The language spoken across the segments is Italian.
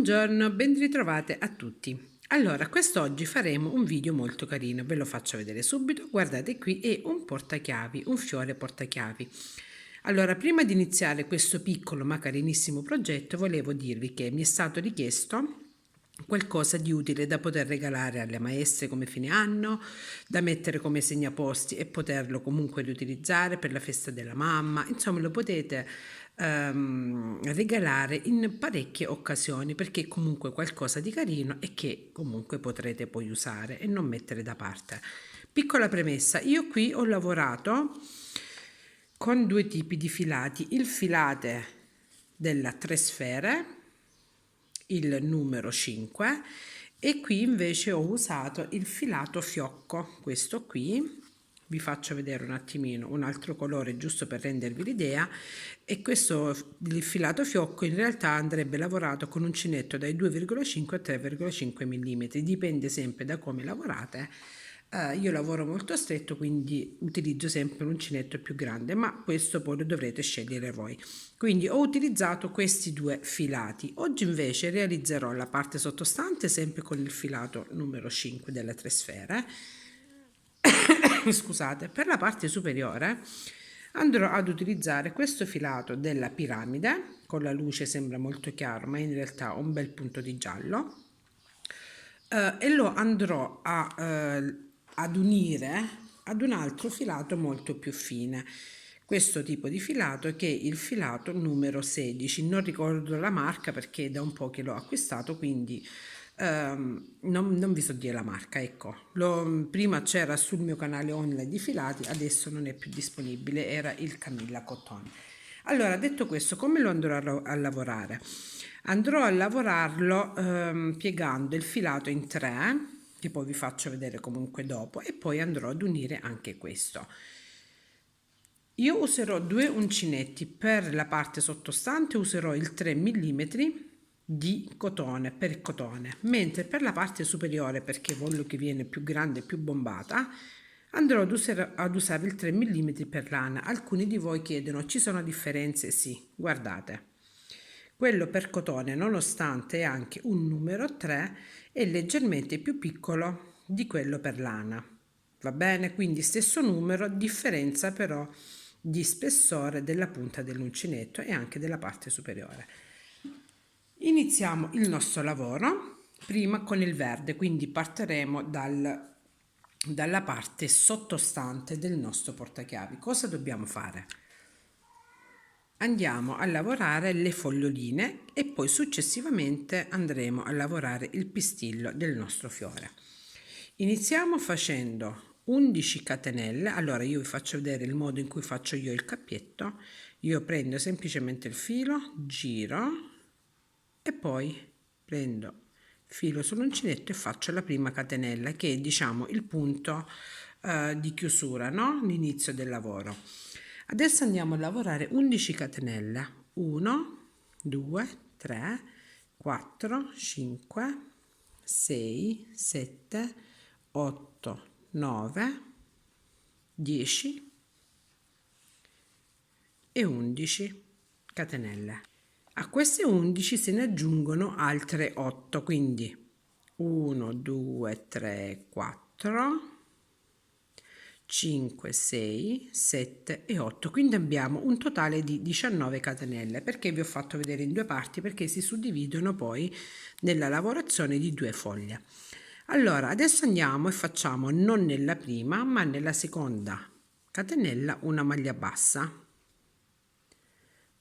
Buongiorno, ben ritrovate a tutti. Allora, quest'oggi faremo un video molto carino, ve lo faccio vedere subito. Guardate, qui è un portachiavi, un fiore portachiavi. Allora, prima di iniziare questo piccolo ma carinissimo progetto, volevo dirvi che mi è stato richiesto qualcosa di utile da poter regalare alle maestre come fine anno, da mettere come segnaposti e poterlo comunque riutilizzare per la festa della mamma. Insomma, lo potete regalare in parecchie occasioni, perché è comunque qualcosa di carino e che comunque potrete poi usare e non mettere da parte. Piccola premessa: io qui ho lavorato con due tipi di filati: il filate della 3 sfere, il numero 5, e qui invece ho usato il filato fiocco, questo qui. Vi faccio vedere un attimino un altro colore giusto per rendervi l'idea. E questo, il filato fiocco, in realtà andrebbe lavorato con uncinetto dai 2,5 a 3,5 mm, dipende sempre da come lavorate. Io lavoro molto stretto, quindi utilizzo sempre un uncinetto più grande, ma questo poi lo dovrete scegliere voi. Quindi ho utilizzato questi due filati. Oggi invece realizzerò la parte sottostante sempre con il filato numero 5 delle 3 sfere. Scusate. Per la parte superiore andrò ad utilizzare questo filato della piramide, con la luce sembra molto chiaro ma in realtà ha un bel punto di giallo, e lo andrò ad unire ad un altro filato molto più fine. Questo tipo di filato, che è il filato numero 16, non ricordo la marca perché è da un po' che l'ho acquistato, quindi non vi so dire la marca. Ecco, prima c'era sul mio canale online di filati, adesso non è più disponibile, era il Camilla Cotton. Allora, detto questo, come lo andrò a lavorare? Andrò a lavorarlo piegando il filato in 3, che poi vi faccio vedere comunque dopo, e poi andrò ad unire anche questo. Io userò due uncinetti. Per la parte sottostante userò il 3 mm di cotone, per cotone, mentre per la parte superiore, perché voglio che viene più grande e più bombata, andrò ad usare il 3 mm per lana. Alcuni di voi chiedono: ci sono differenze? Sì, guardate, quello per cotone, nonostante è anche un numero 3, è leggermente più piccolo di quello per lana. Va bene? Quindi stesso numero, differenza però di spessore della punta dell'uncinetto e anche della parte superiore. Iniziamo il nostro lavoro prima con il verde, quindi partiremo dalla parte sottostante del nostro portachiavi. Cosa dobbiamo fare? Andiamo a lavorare le foglioline e poi successivamente andremo a lavorare il pistillo del nostro fiore. Iniziamo facendo 11 catenelle. Allora, io vi faccio vedere il modo in cui faccio io il cappietto. Io prendo semplicemente il filo, giro e poi prendo filo sull'uncinetto e faccio la prima catenella, che è, diciamo, il punto di chiusura, no? L'inizio del lavoro. Adesso andiamo a lavorare 11 catenelle. 1, 2, 3, 4, 5, 6, 7, 8, 9, 10 e 11 catenelle. A queste 11 se ne aggiungono altre 8, quindi 1, 2, 3, 4, 5, 6, 7 e 8. Quindi abbiamo un totale di 19 catenelle. Perché vi ho fatto vedere in due parti? Perché si suddividono poi nella lavorazione di due foglie. Allora, adesso andiamo e facciamo non nella prima ma nella seconda catenella una maglia bassa.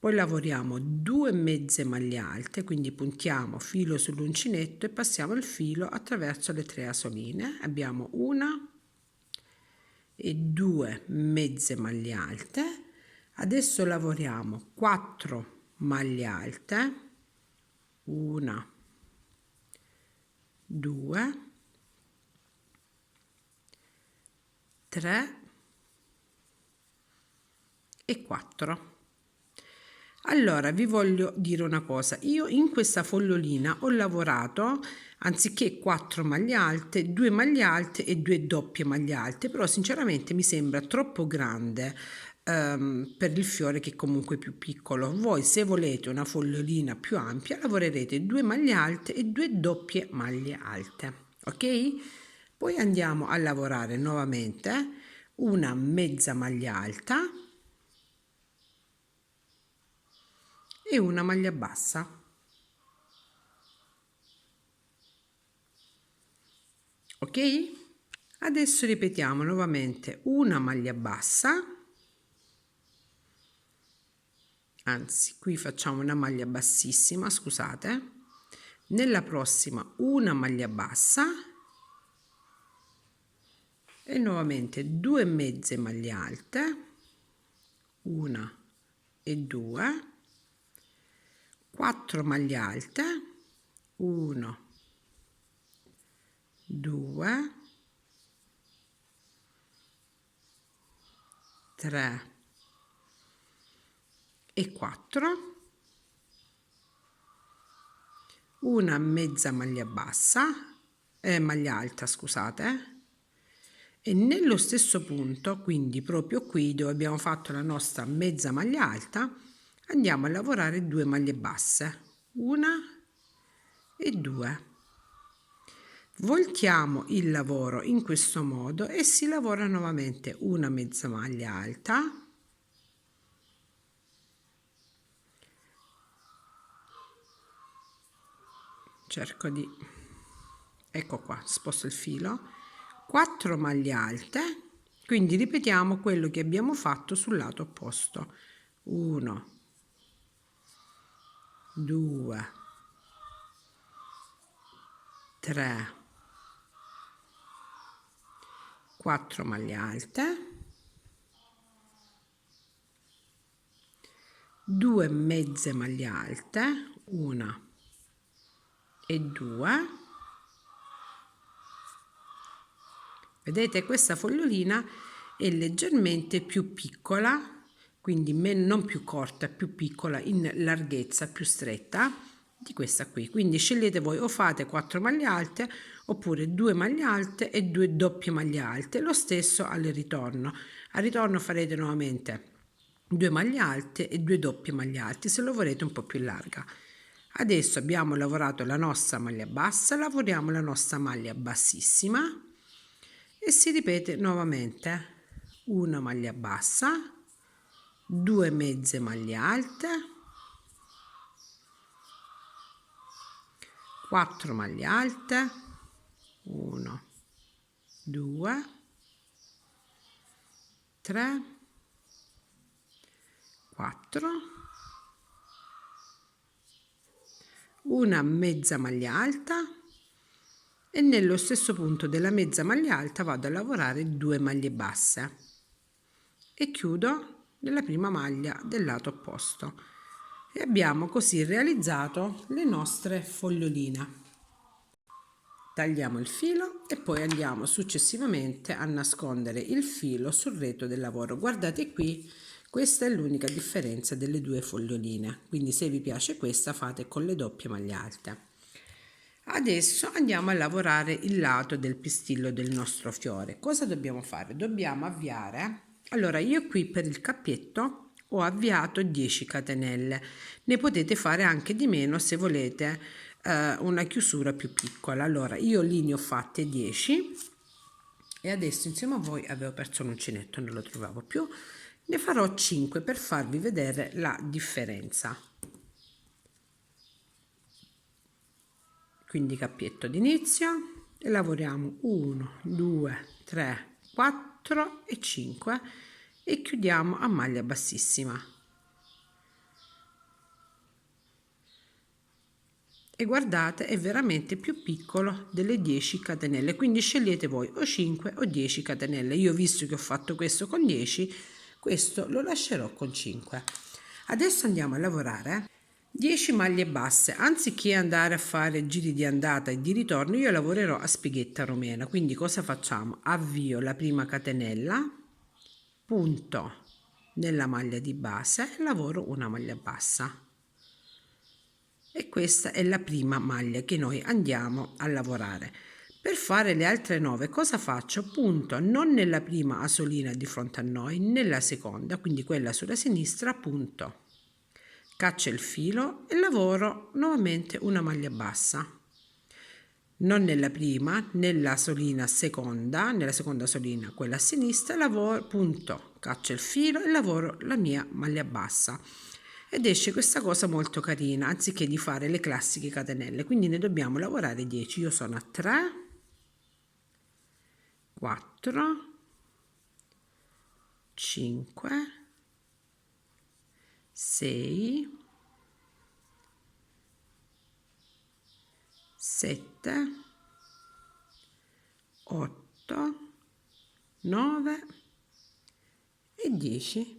Poi lavoriamo 2 mezze maglie alte, quindi puntiamo filo sull'uncinetto e passiamo il filo attraverso le 3 asoline. Abbiamo una e 2 mezze maglie alte. Adesso lavoriamo 4 maglie alte, 1, 2, 3 e 4. Allora, vi voglio dire una cosa: io in questa fogliolina ho lavorato, anziché 4 maglie alte, 2 maglie alte e 2 doppie maglie alte, però sinceramente mi sembra troppo grande per il fiore che è comunque più piccolo. Voi, se volete una fogliolina più ampia, lavorerete 2 maglie alte e 2 doppie maglie alte, ok? Poi andiamo a lavorare nuovamente una mezza maglia alta e una maglia bassa. Ok? Adesso ripetiamo nuovamente una maglia bassa, anzi qui facciamo una maglia bassissima, scusate, nella prossima una maglia bassa e nuovamente 2 mezze maglie alte, una e 2, 4 maglie alte, 1, 2, 3 e 4, una mezza maglia bassa, maglia alta, scusate, e nello stesso punto, quindi proprio qui dove abbiamo fatto la nostra mezza maglia alta, andiamo a lavorare 2 maglie basse, una e 2. Voltiamo il lavoro in questo modo e si lavora nuovamente una mezza maglia alta, cerco di, ecco qua, sposto il filo, 4 maglie alte, quindi ripetiamo quello che abbiamo fatto sul lato opposto, 1, 2, 3, 4 maglie alte, 2 mezze maglie alte, una e 2. Vedete, questa fogliolina è leggermente più piccola, quindi non più corta, più piccola in larghezza, più stretta di questa qui. Quindi scegliete voi, o fate 4 maglie alte oppure 2 maglie alte e 2 doppie maglie alte. Lo stesso al ritorno. Al ritorno farete nuovamente 2 maglie alte e 2 doppie maglie alte se lo volete un po' più larga. Adesso abbiamo lavorato la nostra maglia bassa, lavoriamo la nostra maglia bassissima e si ripete nuovamente una maglia bassa, 2 mezze maglie alte, 4 maglie alte, 1, 2, 3, 4, una mezza maglia alta e nello stesso punto della mezza maglia alta vado a lavorare 2 maglie basse e chiudo nella prima maglia del lato opposto e abbiamo così realizzato le nostre foglioline. Tagliamo il filo e poi andiamo successivamente a nascondere il filo sul retro del lavoro. Guardate qui, questa è l'unica differenza delle due foglioline, quindi se vi piace questa fate con le doppie maglie alte. Adesso andiamo a lavorare il lato del pistillo del nostro fiore. Cosa dobbiamo fare? Dobbiamo avviare. Allora, io qui per il cappietto ho avviato 10 catenelle, ne potete fare anche di meno se volete una chiusura più piccola. Allora, io lì ne ho fatte 10 e adesso insieme a voi avevo perso l'uncinetto, non lo trovavo più, ne farò 5 per farvi vedere la differenza. Quindi cappietto d'inizio e lavoriamo 1, 2, 3, 4 e 5 e chiudiamo a maglia bassissima. E guardate, è veramente più piccolo delle 10 catenelle, quindi scegliete voi o 5 o 10 catenelle. Io, visto che ho fatto questo con 10, questo lo lascerò con 5. Adesso andiamo a lavorare 10 maglie basse. Anziché andare a fare giri di andata e di ritorno, io lavorerò a spighetta romena. Quindi cosa facciamo? Avvio la prima catenella, punto nella maglia di base e lavoro una maglia bassa. E questa è la prima maglia che noi andiamo a lavorare. Per fare le altre 9 cosa faccio? Punto non nella prima asolina di fronte a noi, nella seconda, quindi quella sulla sinistra, punto, caccio il filo e lavoro nuovamente una maglia bassa. Non nella prima, nella solina seconda, nella seconda solina, quella a sinistra, lavoro, punto, caccio il filo e lavoro la mia maglia bassa. Ed esce questa cosa molto carina, anziché di fare le classiche catenelle. Quindi ne dobbiamo lavorare 10. Io sono a 3, 4, 5, 6, 7, 8, 9 e 10.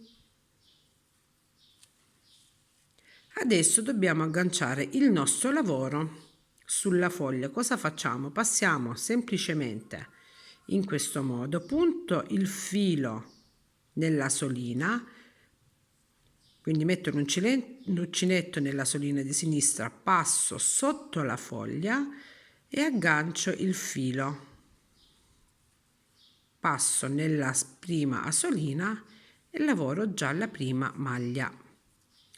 Adesso dobbiamo agganciare il nostro lavoro sulla foglia. Cosa facciamo? Passiamo semplicemente in questo modo, punto il filo nella solina, quindi metto l'uncinetto nella solina di sinistra, passo sotto la foglia e aggancio il filo, passo nella prima asolina e lavoro già la prima maglia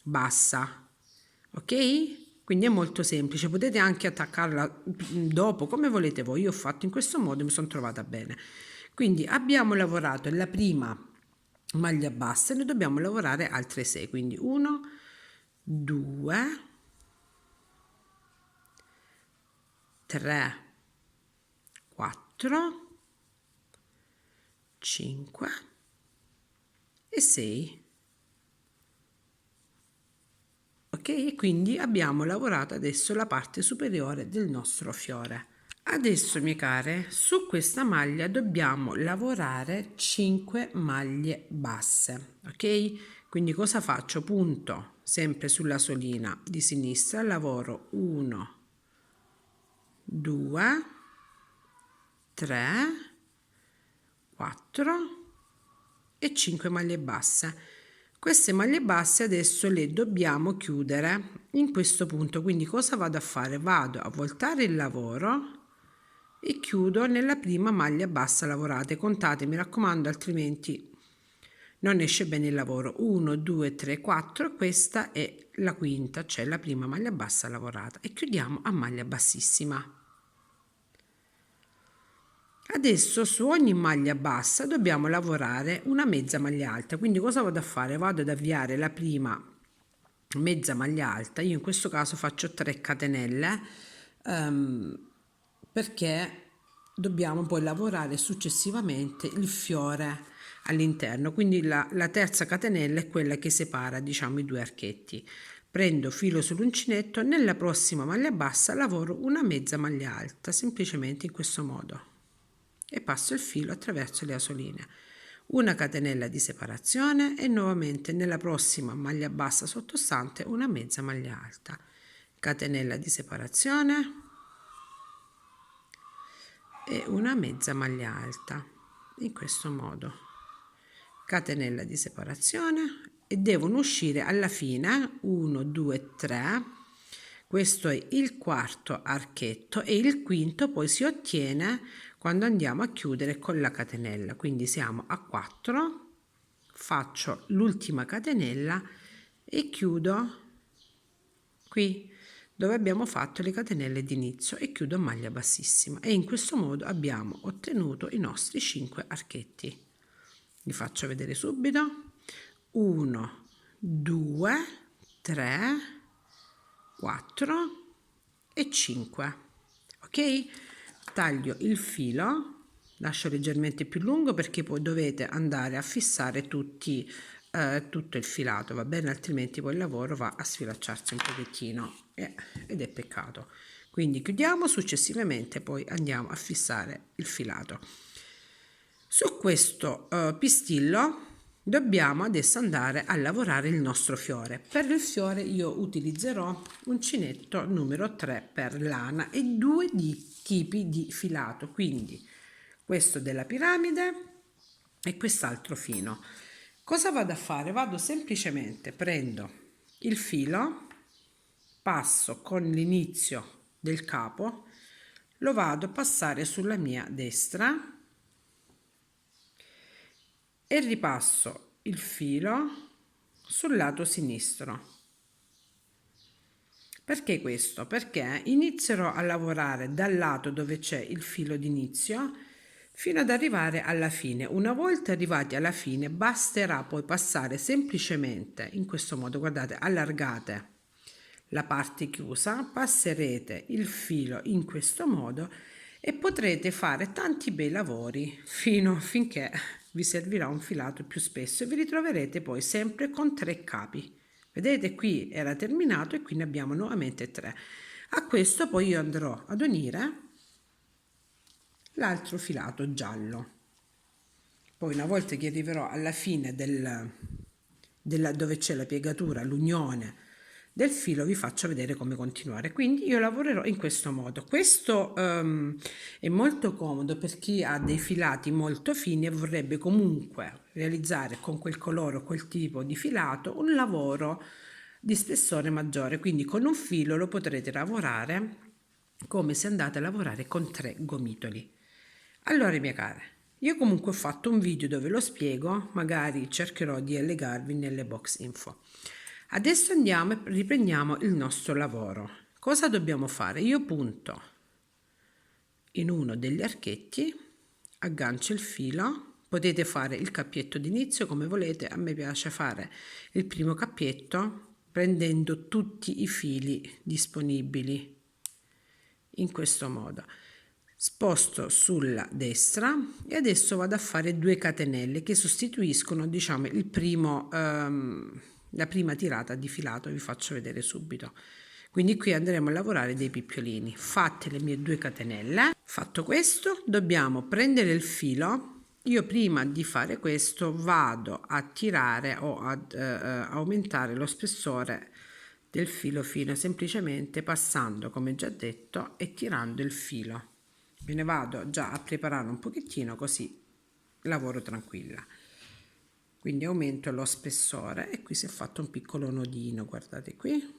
bassa. Ok? Quindi è molto semplice, potete anche attaccarla dopo come volete voi. Io ho fatto in questo modo e mi sono trovata bene. Quindi abbiamo lavorato la prima maglia bassa e ne dobbiamo lavorare altre 6, quindi 1, 2, 3, 4, 5 e 6. Ok, quindi abbiamo lavorato adesso la parte superiore del nostro fiore. Adesso, mie care, su questa maglia dobbiamo lavorare 5 maglie basse, ok? Quindi cosa faccio? Punto sempre sulla solina di sinistra, lavoro 1, 2, 3, 4 e 5 maglie basse. Queste maglie basse adesso le dobbiamo chiudere in questo punto, quindi cosa vado a fare? Vado a voltare il lavoro e chiudo nella prima maglia bassa lavorate. Contate, mi raccomando, altrimenti non esce bene il lavoro. 1, 2, 3, 4, questa è la quinta, cioè la prima maglia bassa lavorata, e chiudiamo a maglia bassissima. Adesso su ogni maglia bassa dobbiamo lavorare una mezza maglia alta, quindi cosa vado a fare? Vado ad avviare la prima mezza maglia alta, io in questo caso faccio 3 catenelle perché dobbiamo poi lavorare successivamente il fiore all'interno, quindi la terza catenella è quella che separa, diciamo, i due archetti. Prendo filo sull'uncinetto, nella prossima maglia bassa lavoro una mezza maglia alta, semplicemente in questo modo, e passo il filo attraverso le asoline, una catenella di separazione e nuovamente nella prossima maglia bassa sottostante una mezza maglia alta, catenella di separazione e una mezza maglia alta, in questo modo, catenella di separazione, e devono uscire alla fine 1, 2, 3. Questo è il quarto archetto e il quinto poi si ottiene quando andiamo a chiudere con la catenella, quindi siamo a 4, faccio l'ultima catenella e chiudo qui dove abbiamo fatto le catenelle d'inizio e chiudo a maglia bassissima, e in questo modo abbiamo ottenuto i nostri 5 archetti. Li faccio vedere subito: 1, 2, 3, 4 e 5. Ok? Taglio il filo, lascio leggermente più lungo perché poi dovete andare a fissare tutto il filato, va bene? Altrimenti poi il lavoro va a sfilacciarsi un pochettino ed è peccato. Quindi chiudiamo, successivamente poi andiamo a fissare il filato. Su questo pistillo dobbiamo adesso andare a lavorare il nostro fiore. Per il fiore io utilizzerò uncinetto numero 3 per lana e 2 tipi di filato, quindi questo della piramide e quest'altro fino. Cosa vado a fare? Vado semplicemente, prendo il filo, passo con l'inizio del capo, lo vado a passare sulla mia destra e ripasso il filo sul lato sinistro. Perché questo? Perché inizierò a lavorare dal lato dove c'è il filo d'inizio fino ad arrivare alla fine. Una volta arrivati alla fine basterà poi passare semplicemente in questo modo, guardate, allargate la parte chiusa, passerete il filo in questo modo e potrete fare tanti bei lavori finché vi servirà un filato più spesso e vi ritroverete poi sempre con 3 capi. Vedete, qui era terminato e qui ne abbiamo nuovamente 3. A questo poi io andrò ad unire l'altro filato giallo. Poi una volta che arriverò alla fine dove c'è la piegatura, l'unione del filo, vi faccio vedere come continuare. Quindi io lavorerò in questo modo. Questo è molto comodo per chi ha dei filati molto fini e vorrebbe comunque realizzare con quel colore o quel tipo di filato un lavoro di spessore maggiore. Quindi con un filo lo potrete lavorare come se andate a lavorare con 3 gomitoli. Allora, mie care, io comunque ho fatto un video dove lo spiego, magari cercherò di allegarvi nelle box info. Adesso andiamo e riprendiamo il nostro lavoro. Cosa dobbiamo fare? Io punto in uno degli archetti, aggancio il filo, potete fare il cappietto d'inizio come volete, a me piace fare il primo cappietto prendendo tutti i fili disponibili in questo modo. Sposto sulla destra e adesso vado a fare 2 catenelle che sostituiscono, diciamo, la prima tirata di filato, vi faccio vedere subito. Quindi qui andremo a lavorare dei picciolini. Fatte le mie 2 catenelle, fatto questo, dobbiamo prendere il filo. Io prima di fare questo vado a tirare o ad aumentare lo spessore del filo fino, semplicemente passando, come già detto, e tirando il filo. Me ne vado già a preparare un pochettino, così lavoro tranquilla. Quindi aumento lo spessore e qui si è fatto un piccolo nodino, guardate qui.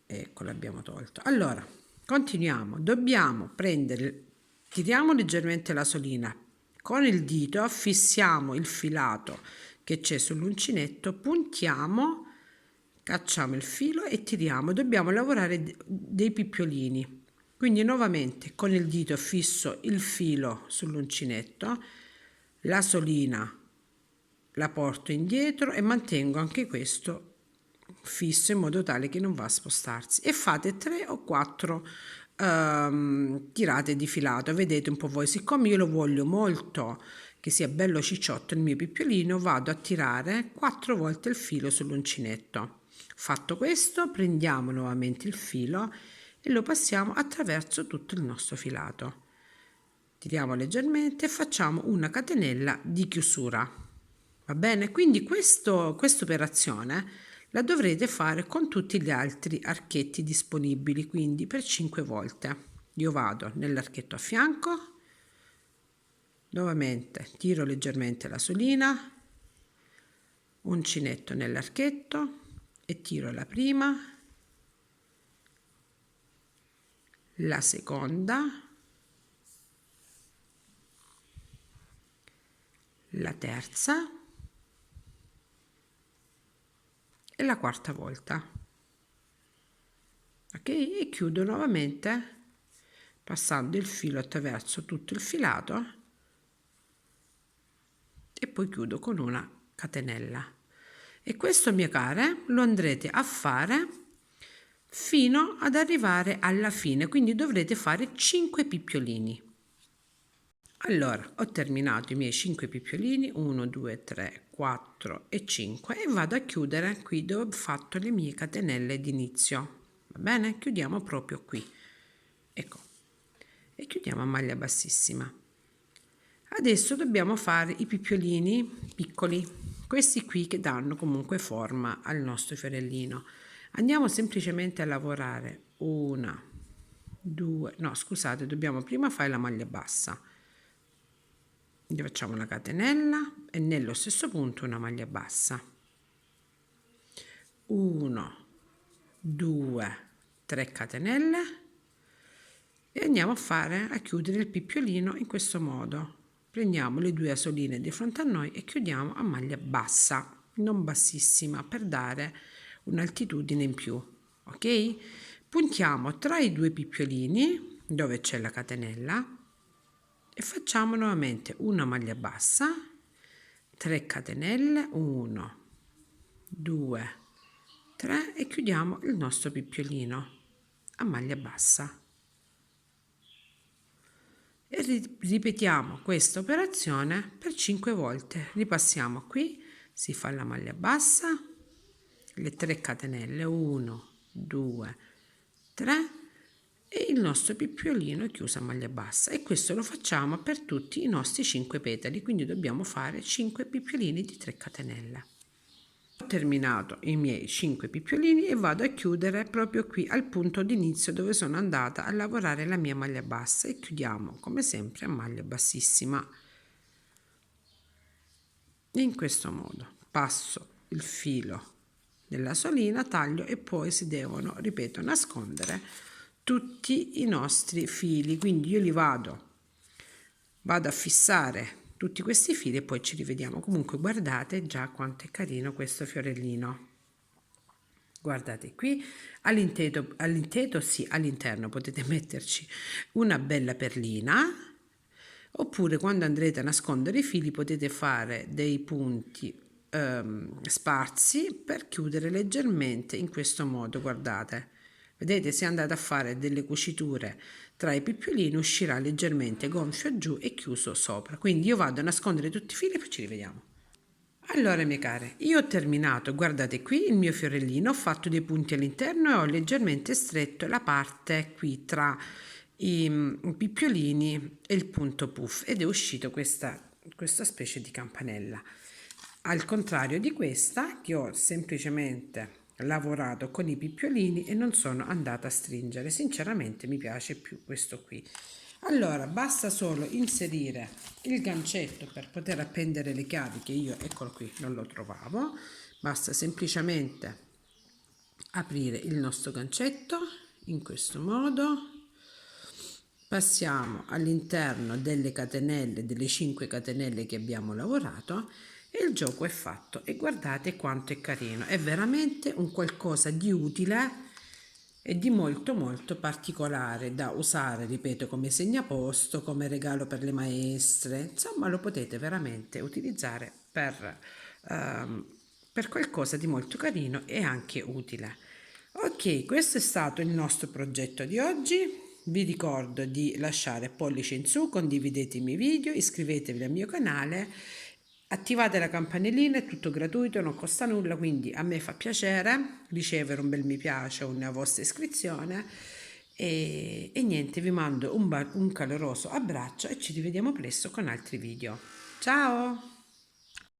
Ecco, l'abbiamo tolto. Allora, continuiamo. Dobbiamo prendere, tiriamo leggermente la solina, con il dito fissiamo il filato che c'è sull'uncinetto, puntiamo, cacciamo il filo e tiriamo. Dobbiamo lavorare dei pippiolini. Quindi nuovamente con il dito fisso il filo sull'uncinetto, la solina la porto indietro e mantengo anche questo fisso in modo tale che non va a spostarsi, e fate 3 o 4 tirate di filato. Vedete un po' voi, siccome io lo voglio molto che sia bello cicciotto il mio pippiolino, vado a tirare 4 volte il filo sull'uncinetto. Fatto questo, prendiamo nuovamente il filo e lo passiamo attraverso tutto il nostro filato, tiriamo leggermente e facciamo una catenella di chiusura. Va bene? Quindi questa operazione la dovrete fare con tutti gli altri archetti disponibili, quindi per 5 volte. Io vado nell'archetto a fianco, nuovamente tiro leggermente la solina, uncinetto nell'archetto e tiro la prima, la seconda, la terza e la quarta volta. Ok? E chiudo nuovamente passando il filo attraverso tutto il filato e poi chiudo con una catenella. E questo, mie care, lo andrete a fare fino ad arrivare alla fine, quindi dovrete fare 5 picciolini. Allora, ho terminato i miei 5 picciolini, 1, 2, 3, 4 e 5, e vado a chiudere qui dove ho fatto le mie catenelle d'inizio. Va bene? Chiudiamo proprio qui. Ecco. E chiudiamo a maglia bassissima. Adesso dobbiamo fare i picciolini piccoli, questi qui che danno comunque forma al nostro fiorellino. Andiamo semplicemente a lavorare una, due, no scusate, dobbiamo prima fare la maglia bassa. Quindi facciamo una catenella e nello stesso punto una maglia bassa. 1, 2, 3 catenelle e andiamo a chiudere il picciolino in questo modo. Prendiamo le 2 asoline di fronte a noi e chiudiamo a maglia bassa, non bassissima, per dare un'altitudine in più, ok? Puntiamo tra i 2 picciolini dove c'è la catenella e facciamo nuovamente una maglia bassa, 3 catenelle, 1, 2, 3 e chiudiamo il nostro picciolino a maglia bassa. E ripetiamo questa operazione per 5 volte. Ripassiamo qui, si fa la maglia bassa, le 3 catenelle, 1, 2, 3 e il nostro picciolino è chiuso a maglia bassa, e questo lo facciamo per tutti i nostri 5 petali, quindi dobbiamo fare 5 picciolini di 3 catenelle. Ho terminato i miei 5 picciolini e vado a chiudere proprio qui al punto d'inizio dove sono andata a lavorare la mia maglia bassa, e chiudiamo come sempre a maglia bassissima. In questo modo passo il filo della solina, taglio e poi si devono, ripeto, nascondere tutti i nostri fili, quindi io li vado a fissare tutti questi fili e poi ci rivediamo. Comunque guardate già quanto è carino questo fiorellino, guardate qui all'interno potete metterci una bella perlina, oppure quando andrete a nascondere i fili potete fare dei punti sparsi per chiudere leggermente in questo modo. Guardate, vedete, se andate a fare delle cuciture tra i picciolini uscirà leggermente gonfio giù e chiuso sopra. Quindi io vado a nascondere tutti i fili e poi ci rivediamo. Allora mie care, io ho terminato, guardate qui il mio fiorellino, ho fatto dei punti all'interno e ho leggermente stretto la parte qui tra i picciolini e il punto puff, ed è uscito questa specie di campanella. Al contrario di questa, che ho semplicemente lavorato con i picciolini e non sono andata a stringere. Sinceramente mi piace più questo qui. Allora basta solo inserire il gancetto per poter appendere le chiavi, che io, eccolo qui, non lo trovavo. Basta semplicemente aprire il nostro gancetto in questo modo, passiamo all'interno delle catenelle, delle 5 catenelle che abbiamo lavorato, e il gioco è fatto. E guardate quanto è carino, è veramente un qualcosa di utile e di molto molto particolare da usare, ripeto, come segnaposto, come regalo per le maestre, insomma lo potete veramente utilizzare per qualcosa di molto carino e anche utile. Ok, questo è stato il nostro progetto di oggi. Vi ricordo di lasciare pollice in su, condividete i miei video, iscrivetevi al mio canale, attivate la campanellina, è tutto gratuito, non costa nulla, quindi a me fa piacere ricevere un bel mi piace o una vostra iscrizione, e niente, vi mando un caloroso abbraccio e ci rivediamo presto con altri video. Ciao!